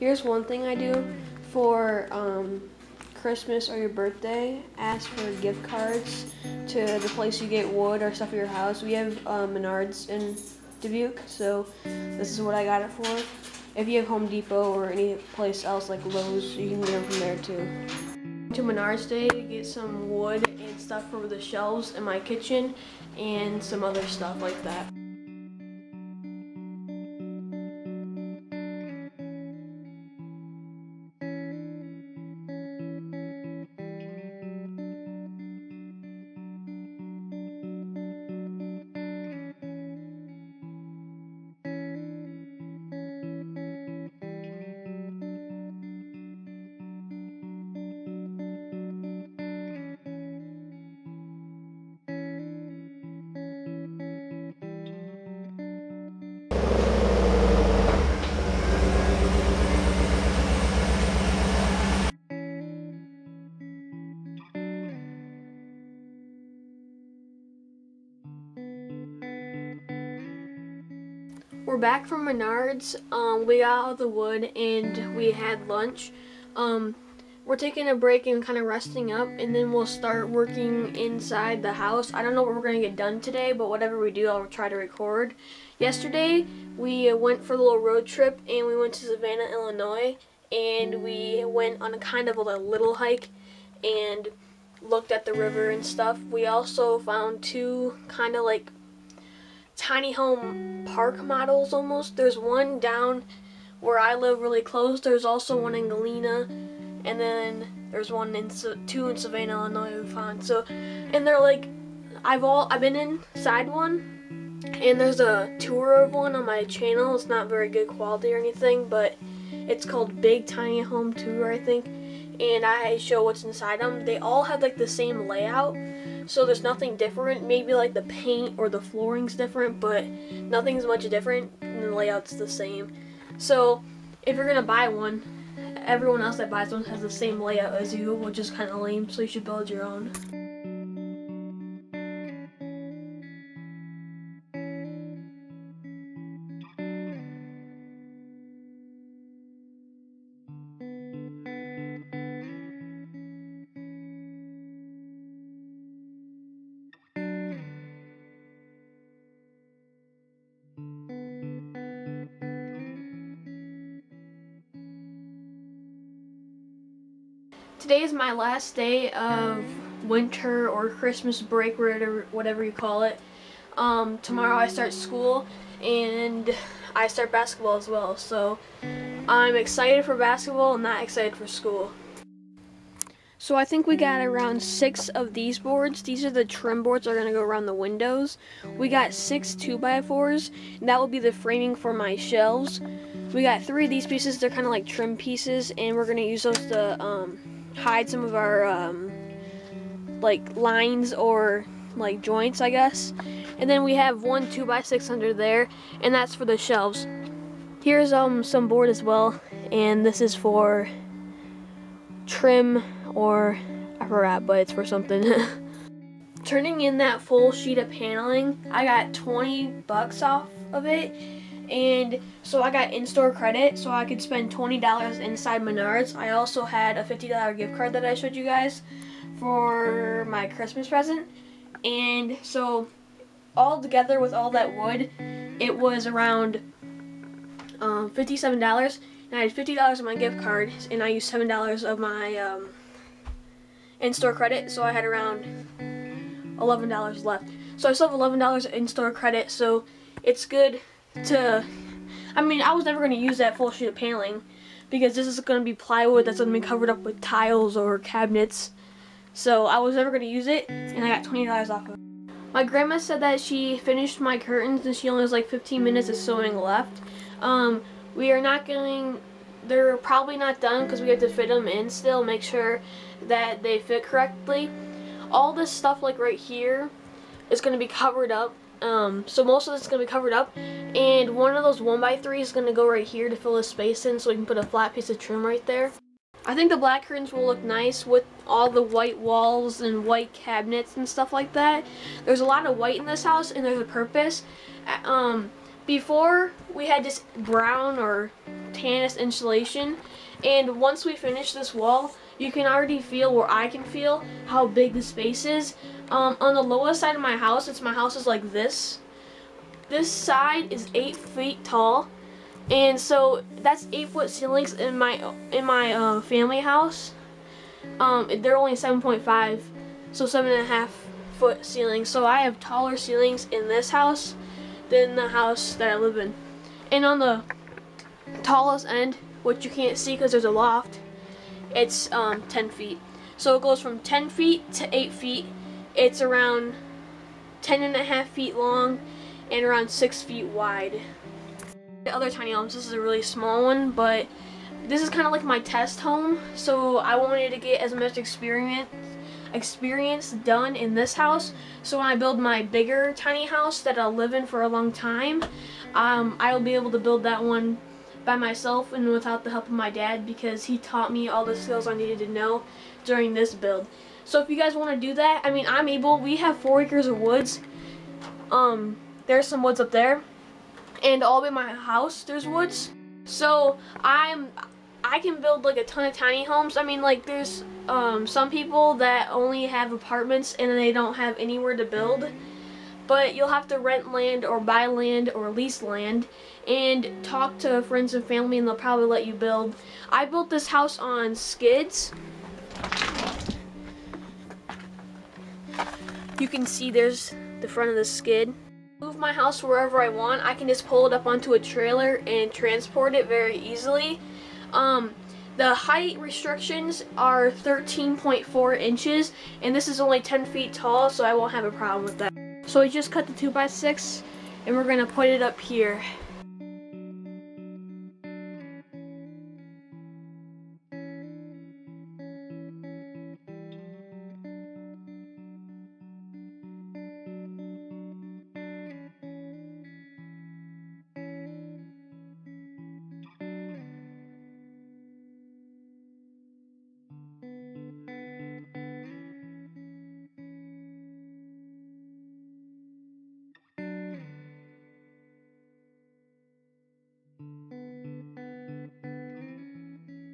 Here's one thing I do for Christmas or your birthday. Ask for gift cards to the place you get wood or stuff for your house. We have Menards in Dubuque, so this is what I got it for. If you have Home Depot or any place else like Lowe's, you can get them from there too. To Menards today to get some wood and stuff for the shelves in my kitchen and some other stuff like that. We're back from Menards. We got all the wood and we had lunch. We're taking a break and kind of resting up, and then we'll start working inside the house. I don't know what we're going to get done today, but whatever we do, I'll try to record. Yesterday, we went for a little road trip, and we went to Savannah, Illinois, and we went on a kind of a little hike and looked at the river and stuff. We also found two kind of like tiny home park models almost. There's one down where I live really close. There's also one in Galena, and then there's two in Savannah, Illinois we found. So, and they're like, I've been inside one, and there's a tour of one on my channel. It's not very good quality or anything, but it's called Big Tiny Home Tour, I think, and I show what's inside them. They all have like the same layout, so there's nothing different. Maybe like the paint or the flooring's different, but nothing's much different, and the layout's the same. So if you're gonna buy one, everyone else that buys one has the same layout as you, which is kind of lame, so you should build your own. Today is my last day of winter or Christmas break, whatever you call it. Tomorrow I start school and I start basketball as well, so I'm excited for basketball and not excited for school. So I think we got around 6 of these boards. These are the trim boards that are going to go around the windows. We got 6 2x4s, and that will be the framing for my shelves. We got 3 of these pieces. They're kind of like trim pieces, and we're going to use those to hide some of our like lines or like joints, I guess. And then we have 1 2x6 under there, and that's for the shelves. Here's some board as well, and this is for trim, or I forgot, but it's for something. Turning in that full sheet of paneling, I got 20 bucks off of it, and so I got in-store credit, so I could spend $20 inside Menards. I also had a $50 gift card that I showed you guys for my Christmas present, and so all together with all that wood, it was around $57, and I had $50 of my gift card, and I used $7 of my in-store credit, so I had around $11 left. So I still have $11 in-store credit, so it's good to, I mean, I was never going to use that full sheet of paneling because this is going to be plywood that's going to be covered up with tiles or cabinets, so I was never going to use it, and I got $20 off of it. My grandma said that she finished my curtains and she only has like 15 minutes of sewing left. We are not going, they're probably not done because we have to fit them in still, make sure that they fit correctly. All this stuff like right here is going to be covered up, so most of this is going to be covered up, and one of those 1x3 is going to go right here to fill the space in so we can put a flat piece of trim right there. I think the black curtains will look nice with all the white walls and white cabinets and stuff like that. There's a lot of white in this house, and there's a purpose. Before, we had just brown or tannish insulation, and once we finish this wall, you can already feel, or I can feel, how big the space is. On the lowest side of my house, my house is like this. This side is 8 feet tall, and so that's 8-foot ceilings in my family house. They're only 7.5, so 7.5-foot ceilings. So I have taller ceilings in this house than the house that I live in. And on the tallest end, which you can't see because there's a loft, it's 10 feet. So it goes from 10 feet to 8 feet. It's around 10.5 feet long and around 6 feet wide. The other tiny homes, this is a really small one, but this is kind of like my test home, so I wanted to get as much experience done in this house, so when I build my bigger tiny house that I'll live in for a long time, I will be able to build that one by myself and without the help of my dad, because he taught me all the skills I needed to know during this build. So if you guys want to do that, I mean, I'm able. We have 4 acres of woods. There's some woods up there, and all in my house there's woods. So I can build like a ton of tiny homes. I mean, like, there's some people that only have apartments and they don't have anywhere to build, but you'll have to rent land or buy land or lease land and talk to friends and family, and they'll probably let you build. I built this house on skids. You can see there's the front of the skid. Move my house wherever I want. I can just pull it up onto a trailer and transport it very easily. The height restrictions are 13.4 inches, and this is only 10 feet tall, so I won't have a problem with that. So I just cut the 2x6, and we're gonna put it up here.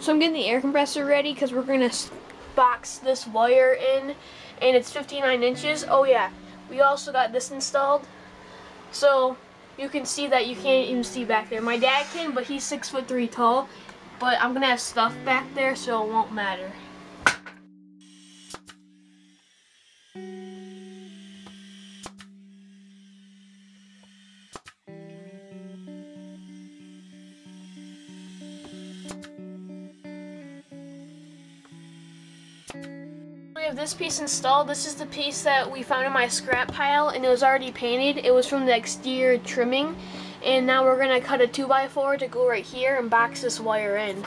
So I'm getting the air compressor ready because we're gonna box this wire in, and it's 59 inches. Oh yeah, we also got this installed, so you can see that you can't even see back there. My dad can, but he's 6'3" tall. But I'm gonna have stuff back there, so it won't matter. We have this piece installed. This is the piece that we found in my scrap pile, and it was already painted. It was from the exterior trimming, and now we're gonna cut a 2x4 to go right here and box this wire in.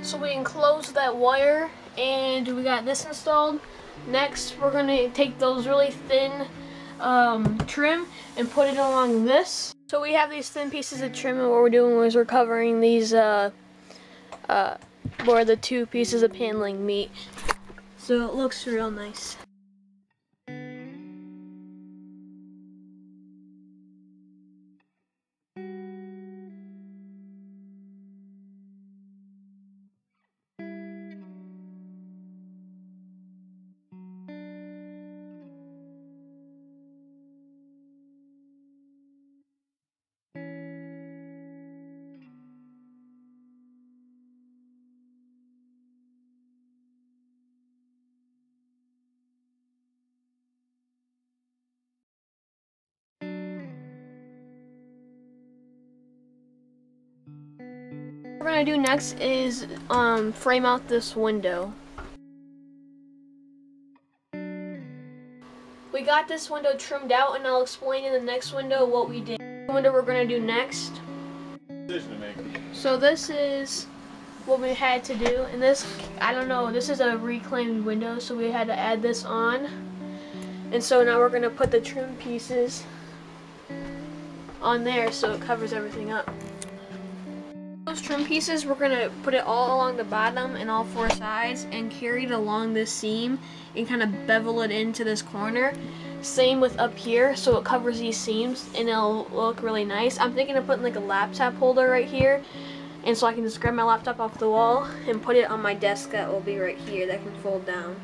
So we enclosed that wire, and we got this installed. Next, we're going to take those really thin trim and put it along this. So we have these thin pieces of trim, and what we're doing is we're covering these where the 2 pieces of paneling meet. So it looks real nice. What we're going to do next is frame out this window. We got this window trimmed out, and I'll explain in the next window what we did. The window we're going to do next. So this is what we had to do, and this, I don't know, this is a reclaimed window, so we had to add this on. And so now we're going to put the trim pieces on there so it covers everything up. Those trim pieces, we're going to put it all along the bottom and all four sides and carry it along this seam and kind of bevel it into this corner. Same with up here, so it covers these seams and it'll look really nice. I'm thinking of putting like a laptop holder right here, and so I can just grab my laptop off the wall and put it on my desk that will be right here that can fold down.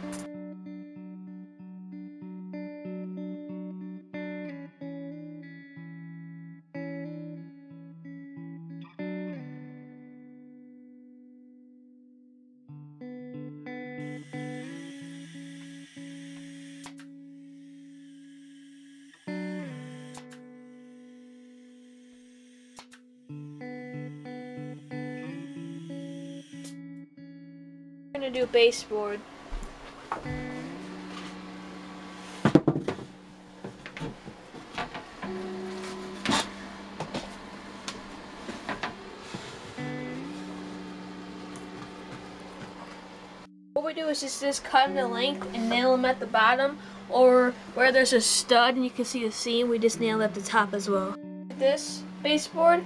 I'm going to do baseboard. What we do is just cut them to length and nail them at the bottom, or where there's a stud and you can see the seam, we just nail it at the top as well. This baseboard,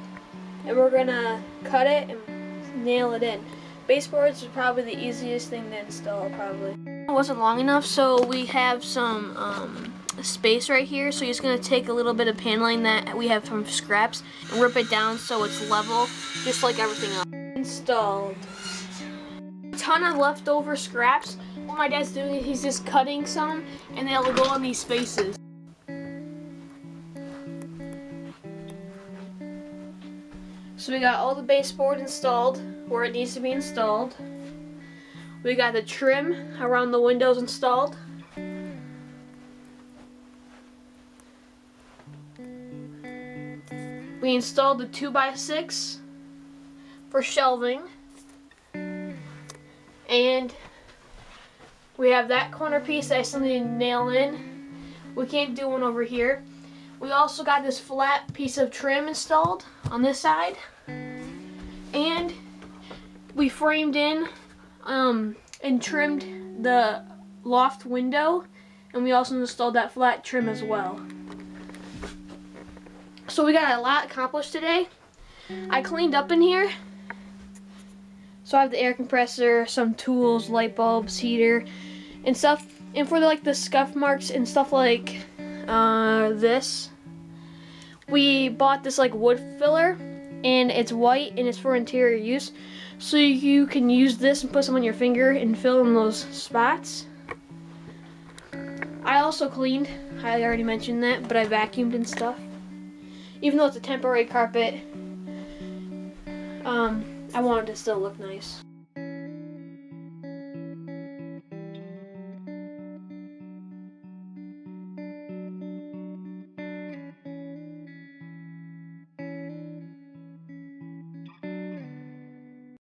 and we're gonna cut it and nail it in. Baseboards is probably the easiest thing to install, probably. It wasn't long enough, so we have some space right here, so you're just gonna take a little bit of paneling that we have from scraps and rip it down so it's level, just like everything else. Installed. Ton of leftover scraps. What my dad's doing is he's just cutting some and they'll go on these spaces. So we got all the baseboard installed where it needs to be installed. We got the trim around the windows installed. We installed the 2x6 for shelving. And we have that corner piece that I still need to nail in. We can't do one over here. We also got this flat piece of trim installed on this side. And we framed in and trimmed the loft window. And we also installed that flat trim as well. So we got a lot accomplished today. I cleaned up in here. So I have the air compressor, some tools, light bulbs, heater, and stuff. And for the scuff marks and stuff like this, we bought this wood filler, and it's white and it's for interior use. So you can use this and put some on your finger and fill in those spots. I also cleaned. I already mentioned that, but I vacuumed and stuff. Even though it's a temporary carpet, I wanted it to still look nice.